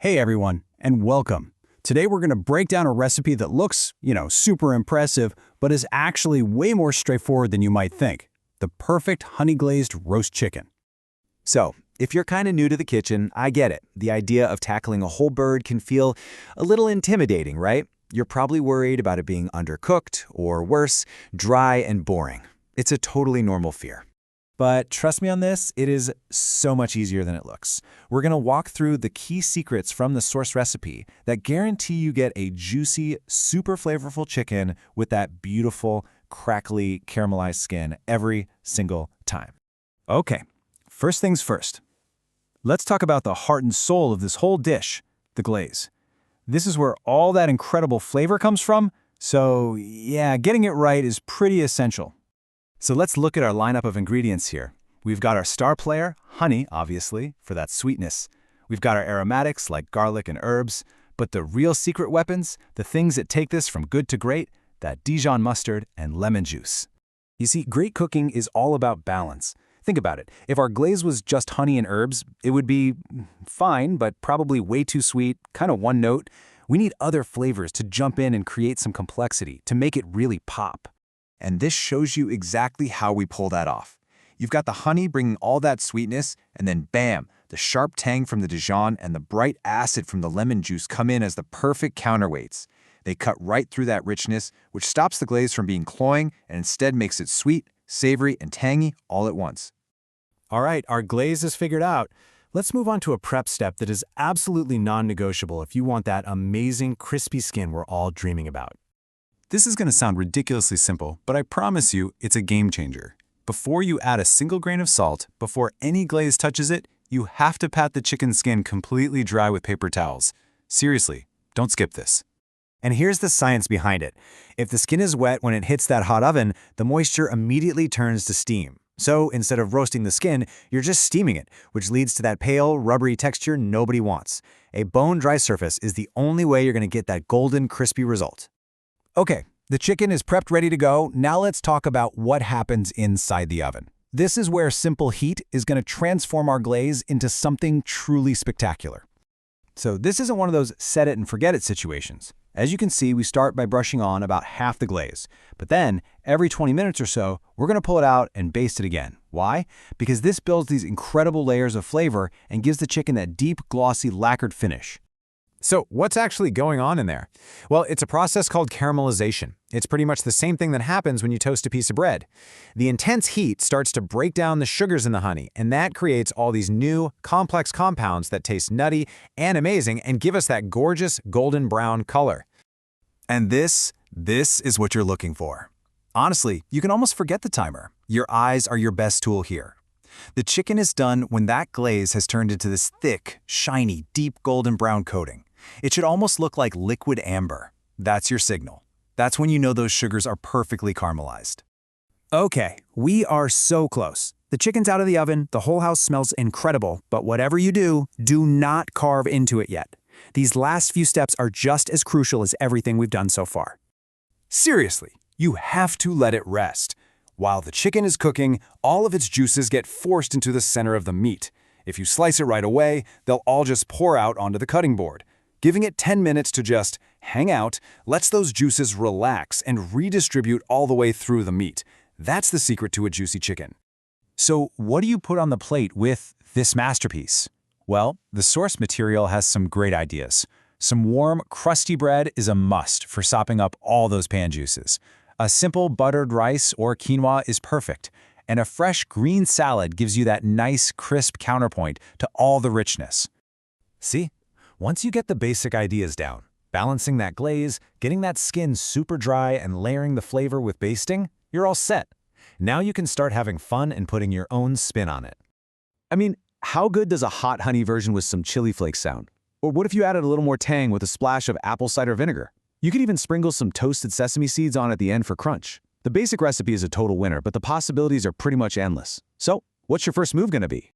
Hey everyone, and welcome. Today we're going to break down a recipe that looks, super impressive, but is actually way more straightforward than you might think. The perfect honey-glazed roast chicken. So, if you're kind of new to the kitchen, I get it. The idea of tackling a whole bird can feel a little intimidating, right? You're probably worried about it being undercooked, or worse, dry and boring. It's a totally normal fear. But trust me on this, it is so much easier than it looks. We're going to walk through the key secrets from the source recipe that guarantee you get a juicy, super flavorful chicken with that beautiful, crackly, caramelized skin every single time. Okay, first things first. Let's talk about the heart and soul of this whole dish, the glaze. This is where all that incredible flavor comes from, so yeah, getting it right is pretty essential. So let's look at our lineup of ingredients here. We've got our star player, honey, obviously, for that sweetness. We've got our aromatics like garlic and herbs, but the real secret weapons, the things that take this from good to great, that Dijon mustard and lemon juice. You see, great cooking is all about balance. Think about it. If our glaze was just honey and herbs, it would be fine, but probably way too sweet, kind of one note. We need other flavors to jump in and create some complexity to make it really pop. And this shows you exactly how we pull that off. You've got the honey bringing all that sweetness, and then bam, the sharp tang from the Dijon and the bright acid from the lemon juice come in as the perfect counterweights. They cut right through that richness, which stops the glaze from being cloying and instead makes it sweet, savory, and tangy all at once. All right, our glaze is figured out. Let's move on to a prep step that is absolutely non-negotiable if you want that amazing crispy skin we're all dreaming about. This is going to sound ridiculously simple, but I promise you it's a game changer. Before you add a single grain of salt, before any glaze touches it, you have to pat the chicken skin completely dry with paper towels. Seriously, don't skip this. And here's the science behind it. If the skin is wet when it hits that hot oven, the moisture immediately turns to steam. So instead of roasting the skin, you're just steaming it, which leads to that pale, rubbery texture nobody wants. A bone-dry surface is the only way you're going to get that golden, crispy result. Okay, the chicken is prepped ready to go. Now let's talk about what happens inside the oven. This is where simple heat is going to transform our glaze into something truly spectacular. So this isn't one of those set it and forget it situations. As you can see, we start by brushing on about half the glaze. But then, every 20 minutes or so, we're going to pull it out and baste it again. Why? Because this builds these incredible layers of flavor and gives the chicken that deep, glossy, lacquered finish. So what's actually going on in there? Well, it's a process called caramelization. It's pretty much the same thing that happens when you toast a piece of bread. The intense heat starts to break down the sugars in the honey, and that creates all these new, complex compounds that taste nutty and amazing and give us that gorgeous golden brown color. And this is what you're looking for. Honestly, you can almost forget the timer. Your eyes are your best tool here. The chicken is done when that glaze has turned into this thick, shiny, deep golden brown coating. It should almost look like liquid amber. That's your signal. That's when you know those sugars are perfectly caramelized. Okay, we are so close. The chicken's out of the oven, the whole house smells incredible, but whatever you do, do not carve into it yet. These last few steps are just as crucial as everything we've done so far. Seriously, you have to let it rest. While the chicken is cooking, all of its juices get forced into the center of the meat. If you slice it right away, they'll all just pour out onto the cutting board. Giving it 10 minutes to just hang out lets those juices relax and redistribute all the way through the meat. That's the secret to a juicy chicken. So what do you put on the plate with this masterpiece? Well, the source material has some great ideas. Some warm, crusty bread is a must for sopping up all those pan juices. A simple buttered rice or quinoa is perfect, and a fresh green salad gives you that nice, crisp counterpoint to all the richness. See? Once you get the basic ideas down, balancing that glaze, getting that skin super dry, and layering the flavor with basting, you're all set. Now you can start having fun and putting your own spin on it. I mean, how good does a hot honey version with some chili flakes sound? Or what if you added a little more tang with a splash of apple cider vinegar? You could even sprinkle some toasted sesame seeds on at the end for crunch. The basic recipe is a total winner, but the possibilities are pretty much endless. So, what's your first move going to be?